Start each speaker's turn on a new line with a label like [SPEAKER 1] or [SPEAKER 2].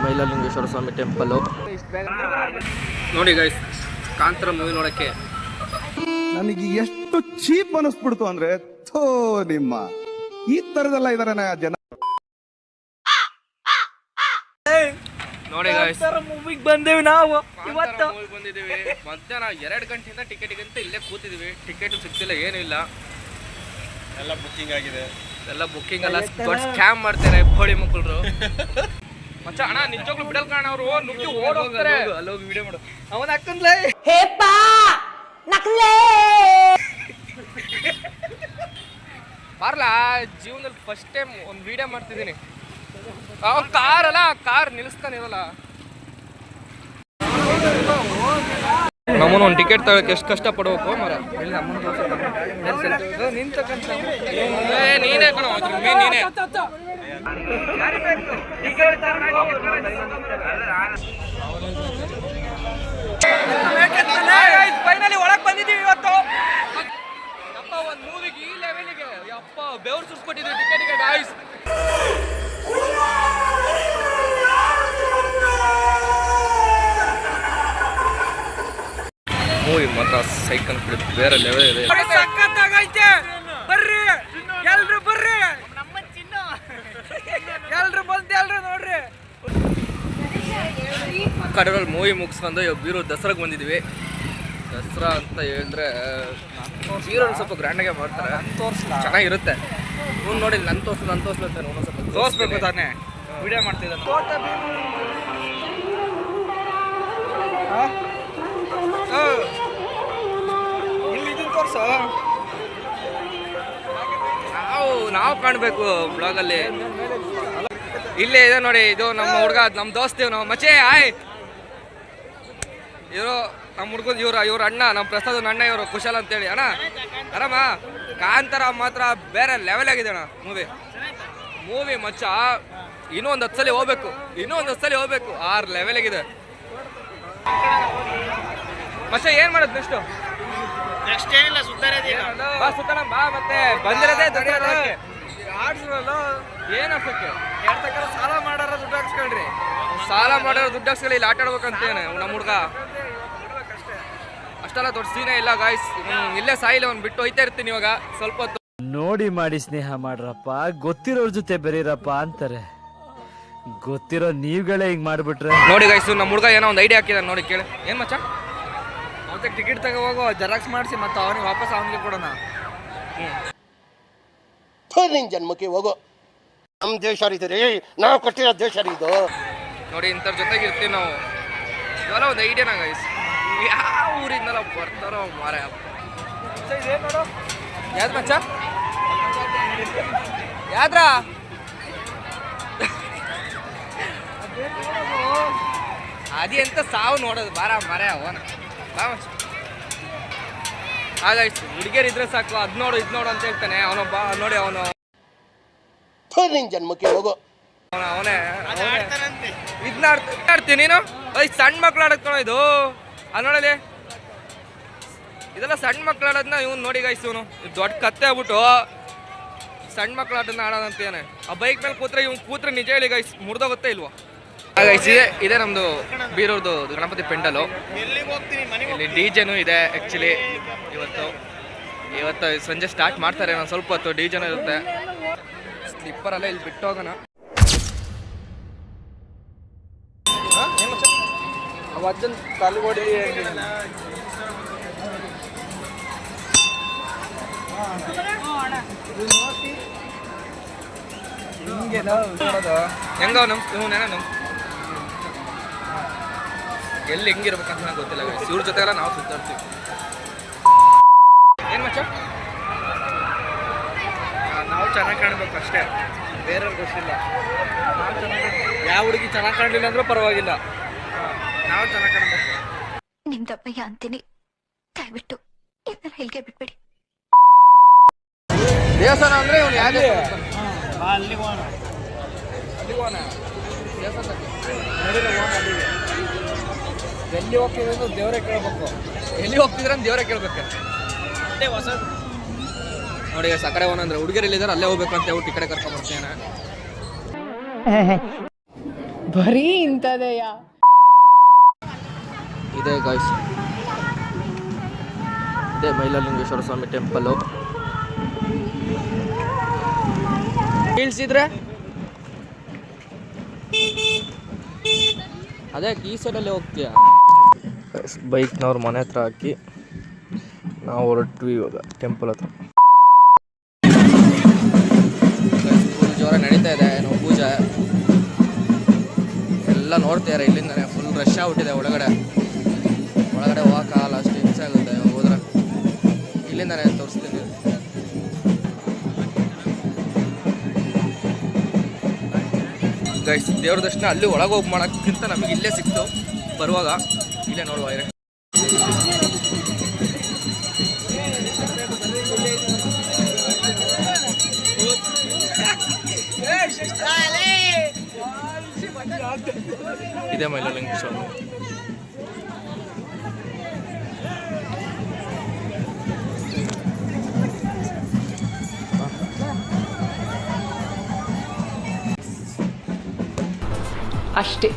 [SPEAKER 1] ಮೈಲಾರಲಿಂಗೇಶ್ವರ ಸ್ವಾಮಿ temple. ನೋಡಿ guys, Kantara movie ನೋಡೋಕ್ಕೆ
[SPEAKER 2] ನನಗೆ ಎಷ್ಟು ಚೀಪ್ ಅನಿಸ್ಬಿಡ್ತು ಅಂದ್ರೆ, ಥೋ ನಿಮ್ಮ ಈ ತರದೆಲ್ಲ ಇದಾರೆ ಜನ.
[SPEAKER 1] ನೋಡಿ ಗೈಸ್,
[SPEAKER 3] ಮೂವಿಗೆ ಬಂದೇವಿ ನಾವು ಇವತ್ತು.
[SPEAKER 1] ಬಂದಿದ್ದೀವಿ ಮಧ್ಯಾಹ್ನ 2 ಗಂಟೆಯಿಂದ ಟಿಕೆಟಿಗಂತ ಇಲ್ಲೇ ಕೂತಿದ್ದೀವಿ. ಟಿಕೆಟ್ ಸಿಗ್ತಿಲ್ಲ, ಏನೂ ಇಲ್ಲ,
[SPEAKER 4] ಎಲ್ಲ ಬುಕ್ಕಿಂಗ್ ಆಗಿದೆ.
[SPEAKER 1] ಎಲ್ಲ ಬುಕ್ಕಿಂಗ್ ಅಲ್ಲ, ದೊಡ್ಡ ಸ್ಕ್ಯಾಮ್ ಮಾಡ್ತಾರೆ ಬೋಳಿ ಮಕ್ಕಳು. ಮಚ್ಚ ಅಣ್ಣ ನಿಜವಾಗ್ಲೂ ಬಿಡಲ್ ಕಾಣ, ಅವರು ನುಗ್ಗಿ ಓಡ್ ಹೋಗ್ತಾರೆ. ಅಲ್ಲೋಗಿ ವಿಡಿಯೋ ಮಾಡು. ಅವನ ಅಕ್ಕನ್ಲೇ ಬಾರ್ಲಾ, ಜೀವನದಲ್ಲಿ ಫಸ್ಟ್ ಟೈಮ್ ಒಂದು ವಿಡಿಯೋ ಮಾಡ್ತಿದ್ದೀನಿ. ಕಾರ್ ಅಲ್ಲ, ಕಾರ್ ನಿಲ್ಲಿಸ್ತಾನಿರಲ್ಲ. ನಮ್ಮನ್ನು ಒಂದು ಟಿಕೆಟ್ ತಗೋಕ್ಕೆ ಎಷ್ಟು ಕಷ್ಟ ಪಡ್ಬೇಕು ಮರ. ನೀನೇ ಕಣ, ನೀನೇ ಫೈನಲಿ ಒಳಗೆ ಬಂದಿದ್ದೀವಿ ಇವತ್ತು. ಯಪ್ಪ, ಒಂದು ಮೂವಿಗೆ ಈ ಲೆವೆಲ್ಗೆ ಯಪ್ಪ ಬೆವರು ಸುರಿಸ್ಕೊಟ್ಟಿದ್ದೀವಿ ಟಿಕೆಟಿಗೆ ಗಾಯ್ಸ್. ಮೂವಿ ಮಾತ್ರ ಸೈಕಲ್ ಬೇರೆ ಲೆವೆಲ್ ಇದೆ. ಸಖತ್ತಾಗೈತೆ, ಬರ್ರಿ ಎಲ್ರು ಬರ್ರಿ, ಎಲ್ರು ಬಂದು ಎಲ್ರು ನೋಡ್ರಿ. ಕಡರಲ್ಲಿ ಮೂವಿ ಮುಗಿಸ್ಕೊಂಡು ಬೀರು ದಸರಾಗೆ ಬಂದಿದ್ದೀವಿ. ದಸರಾ ಅಂತ ಹೇಳಿದ್ರೆ ಬೀರು ಸ್ವಲ್ಪ ಗ್ರ್ಯಾಂಡಾಗೆ ಮಾಡ್ತಾರೆ, ಚೆನ್ನಾಗಿರುತ್ತೆ. ಇವ್ನು ನೋಡಿ ನನ್ನ ತೋರಿಸ್ಲಂತಾನೆ ಸ್ವಲ್ಪ ತೋರಿಸ್ಬೇಕು ತಾನೇ, ವಿಡಿಯೋ ಮಾಡ್ತಿದ್ದಾನೆ. ನಾವು ಕಾಣಬೇಕು ಬ್ಲಾಗಲ್ಲಿ. ಇಲ್ಲೇ ಇದೆ ನೋಡಿ, ಇದು ನಮ್ಮ ಹುಡುಗ, ನಮ್ಮ ದೋಸ್ತ, ನಾವು ಮಚೆ ಆಯ್ ಇವರು ನಮ್ಮ ಹುಡುಗದ, ಇವ್ರ ಅಣ್ಣ, ನಮ್ಮ ಪ್ರಸಾದ್ ಅಣ್ಣ, ಇವರು ಕುಶಲ್ ಅಂತೇಳಿ. ಅಣ್ಣ ಆರಾಮ? ಕಾಂತಾರ ಮಾತ್ರ ಬೇರೆ ಲೆವೆಲ್ ಆಗಿದೆ ಅಣ್ಣ ಮೂವಿ ಮಚ್ಚ. ಇನ್ನೂ ಒಂದು 10 ಸಲ ಹೋಗ್ಬೇಕು, 6 ಲೆವೆಲ್ ಆಗಿದೆ ಮಚ್ಚ. ಏನ್ ಮಾಡೋದು ನೆಕ್ಸ್ಟ್ ಏನಿಲ್ಲ, ಸುತ್ತಣ ಬಾ. ಮತ್ತೆ ಬಂದಿರೋದೇ ಏನ್ ಹಾಕಕ್ಕೆ ಸಾಲ ಮಾಡೋರ ದುಡ್ಡು ಹಾಕ್ಸ್ಕೊಳ್ರಿ, ಸಾಲ ಮಾಡೋರು ದುಡ್ಡು ಹಾಕ್ಸ್ಕೊಳ್ಳಿ, ಇಲ್ಲಿ ಆಟ ಆಡ್ಬೇಕಂತೇನೆ ನಮ್ಮ ಹುಡುಗ. ಅಷ್ಟೆಲ್ಲ ದೊಡ್ಡ ಸೀನೇ ಇಲ್ಲ ಗಾಯ್ಸ್. ಇಲ್ಲೇ ಸಾಯಿಲ್ಲ, ಅವ್ನು ಬಿಟ್ಟು ಹೋಯ್ತಾ ಇರ್ತೀನಿ ಇವಾಗ ಸ್ವಲ್ಪ ಹೊತ್ತು.
[SPEAKER 3] ನೋಡಿ ಮಾಡಿ ಸ್ನೇಹ ಮಾಡ್ರಪ್ಪ, ಗೊತ್ತಿರೋರ್ ಜೊತೆ ಬೆರೀರಪ್ಪ ಅಂತಾರೆ. ಗೊತ್ತಿರೋ ನೀವುಗಳೇ ಹಿಂಗ್ ಮಾಡ್ಬಿಟ್ರೆ
[SPEAKER 1] ನೋಡಿ ಗಾಯ್ಸ್, ನಮ್ಮ ಹುಡುಗ ಏನೋ ಒಂದು ಐಡಿಯಾ ಹಾಕಿದ ನೋಡಿ, ಕೇಳಿ. ಏನ್ ಮಚ್ಚ?
[SPEAKER 3] ಮತ್ತೆ ಟಿಕೆಟ್ ತಗೋ ಹೋಗೋ, ಜೆರಾಕ್ಸ್ ಮಾಡಿಸಿ ಮತ್ತೆ ಅವನಿಗೆ ವಾಪಸ್ ಅವನಿಗೆ ಕೊಡೋಣ.
[SPEAKER 5] ನಿನ್ ಜನ್ಮಕ್ಕೆ ಹೋಗೋ, ನಮ್ಮ ದೇಶ ಇದು ರೀ, ನಾವು ಕಟ್ಟಿರೋ ದೇಶ ಇದು.
[SPEAKER 1] ನೋಡಿ ಇಂಥವ್ರ ಜೊತೆಗೆ ಇರ್ತೀವಿ ನಾವು. ಇವೆಲ್ಲ ಒಂದು ಐಡಿಯಾನ ಗೈಸ್, ಯಾವ ಊರಿಂದಲ್ಲ ಬರ್ತಾರೋ ಮಾರ. ಯಾವ್ದು ಮಚ್ಚ? ಯಾವ್ದ್ರ ಅದೇ ಎಂತ ಸಾವು ನೋಡೋದು, ಬಾರ ಮರ ಅವನ ಬಾ ಮಚ್ಚ. ಹಾಗಾಯ್ತು, ಹುಡುಗಿಯರ್ ಇದ್ರೆ ಸಾಕು, ಅದ್ ನೋಡು ಇದ್ ನೋಡು ಅಂತ ಹೇಳ್ತಾನೆ ಅವನೊಬ್ಬ. ನೋಡಿ ಅವನು
[SPEAKER 5] ನಿನ್ ಜನ್ಮಕ್ಕೆ ಹೋಗೋ,
[SPEAKER 1] ಅವನೇ ಇದನ್ನ ಆಡ್ತೀನಿ ನೀನು. ಸಣ್ಣ ಮಕ್ಳು ಆಡೋದು ಇದು, ಅದು ನೋಡಲಿ, ಇದೆಲ್ಲ ಸಣ್ಣ ಮಕ್ಳು ಆಡೋದನ್ನ ಇವ್ನು ನೋಡಿ ಗೈಸ್. ಇವನು ದೊಡ್ಡ ಕತ್ತೆ ಆಗ್ಬಿಟ್ಟು ಸಣ್ಣ ಮಕ್ಳು ಆಟನ ಆಡೋದಂತೇನೆ. ಆ ಬೈಕ್ ಮೇಲೆ ಕೂತ್ರೆ ನಿಜ ಹೇಳಿ ಗೈಸ್, ಮುರಿದೋಗುತ್ತೆ ಇಲ್ವೋ. ಗೈಸ್, ಇದೇ ನಮ್ದು ಬೀರೂರ್ದು ಗಣಪತಿ ಪೆಂಡಲು. ಇಲ್ಲಿ ಡಿಜೆನೂ ಇದೆ ಆ್ಯಕ್ಚುಲಿ. ಇವತ್ತು ಸಂಜೆ ಸ್ಟಾರ್ಟ್ ಮಾಡ್ತಾರೆ, ನಾನು ಸ್ವಲ್ಪ ಹೊತ್ತು ಡಿಜೆನೂ ಇರುತ್ತೆ. ಸ್ಲಿಪ್ಪರಲ್ಲ ಇಲ್ಲಿ ಬಿಟ್ಟು ಹೋಗೋಣ. ಅಜ್ಜನ್ ತಲೆಗೋಡಿ ಹೆಂಗ ಎಲ್ಲಿ ಹೆಂಗಿರ್ಬೇಕಂತ ನಂಗೆ ಗೊತ್ತಿಲ್ಲ. ಇವ್ರ ಜೊತೆ ಎಲ್ಲ ನಾವು ಸುತ್ತಾಡ್ತೀವಿ. ಏನ್ ಮಚ್ಚ?
[SPEAKER 3] ನಾವು ಚೆನ್ನಾಗಿ ಕಾಣಬೇಕು ಅಷ್ಟೇ, ಬೇರೆಯವ್ರಿಗೆ ಗೊತ್ತಿಲ್ಲ. ಯಾವ ಹುಡುಗಿ ಚೆನ್ನಾಗಿ ಕಾಣಲಿಲ್ಲ ಅಂದ್ರೂ ಪರವಾಗಿಲ್ಲ, ನಾವು ಚೆನ್ನಾಗಿ ಕಾಣಬೇಕು.
[SPEAKER 6] ನಿಮ್ ದಪ್ಪಯ್ಯ ಅಂತೀನಿ, ದಯವಿಟ್ಟು ಇದನ್ನ ಇಲ್ಲಿಗೆ ಬಿಟ್ಬಿಡಿ.
[SPEAKER 1] ದೇವಸ್ಥಾನ ಅಂದ್ರೆ ಇವನು ಯಾವ
[SPEAKER 3] ಅಲ್ಲಿ ಹೋಗೋಣ, ಎಲ್ಲಿ ಹೋಗ್ತಿದ್ರೆ ಅಂದ್ರೆ ದೇವರೇ ಕೇಳಬೇಕು.
[SPEAKER 1] ಎಲ್ಲಿ ಹೋಗ್ತಿದ್ರೆ ದೇವರೇ ಕೇಳ್ಬೇಕು.
[SPEAKER 3] ಹೊಸದು
[SPEAKER 1] ನೋಡಿ ಸಕಡೆ ಅಂದ್ರೆ ಹುಡುಗರು ಇಲ್ಲಿದ್ದಾರೆ, ಅಲ್ಲೇ ಹೋಗ್ಬೇಕು ಅಂತ ಹೇಳ್ಬಿಟ್ಟು ಈ ಕಡೆ ಕರ್ಕೊಂಡ್ ಬರ್ತೇನೆ.
[SPEAKER 7] ಬರೀ ಇಂಥದೆಯಾ?
[SPEAKER 1] ಇದೆ ಗಾಯ್ಸ್, ಇದೇ ಮೈಲಾರಲಿಂಗೇಶ್ವರ ಸ್ವಾಮಿ ಟೆಂಪಲ್ಲು. ಇಳಿಸಿದ್ರೆ ಅದೇ ಈ ಸೈಡಲ್ಲೇ ಹೋಗ್ತೀಯ. ಬೈಕ್ನವ್ರ ಮನೆ ಹತ್ರ ಹಾಕಿ ನಾವು ಹೊರಟ್ವಿ ಇವಾಗ ಟೆಂಪಲ್ ಹತ್ರ. ಫುಲ್ ಜೋರ ನಡೀತಾ ಇದೆ ನಾವು ಪೂಜೆ ಎಲ್ಲ ನೋಡ್ತಿದ್ದಾರೆ. ಇಲ್ಲಿಂದಾನೆ ಫುಲ್ ರಶ್ ಆಗ್ಬಿಟ್ಟಿದೆ. ಒಳಗಡೆ ಹೋಗೋಕ್ಕಾಗಲ್ಲ, ಅಷ್ಟು ಹಿಂಸೆ ಆಗುತ್ತೆ ಹೋದ್ರೆ. ಇಲ್ಲಿಂದಾನೆ ತೋರಿಸ್ತೀನಿ. ಗೈಸ್, ದೇವ್ರ ದರ್ಶನ ಅಲ್ಲಿ ಒಳಗೆ ಹೋಗಿ ಮಾಡೋಕ್ಕಿಂತ ನಮಗೆ ಇಲ್ಲೇ ಸಿಕ್ತು ಬರುವಾಗ. ಇಲ್ಲೇ ನೋಡುವ ಇರೇ. ಇದೇ ಮೈಲಾರಲಿಂಗೇಶ್ವರ.
[SPEAKER 7] ಅಷ್ಟೇ.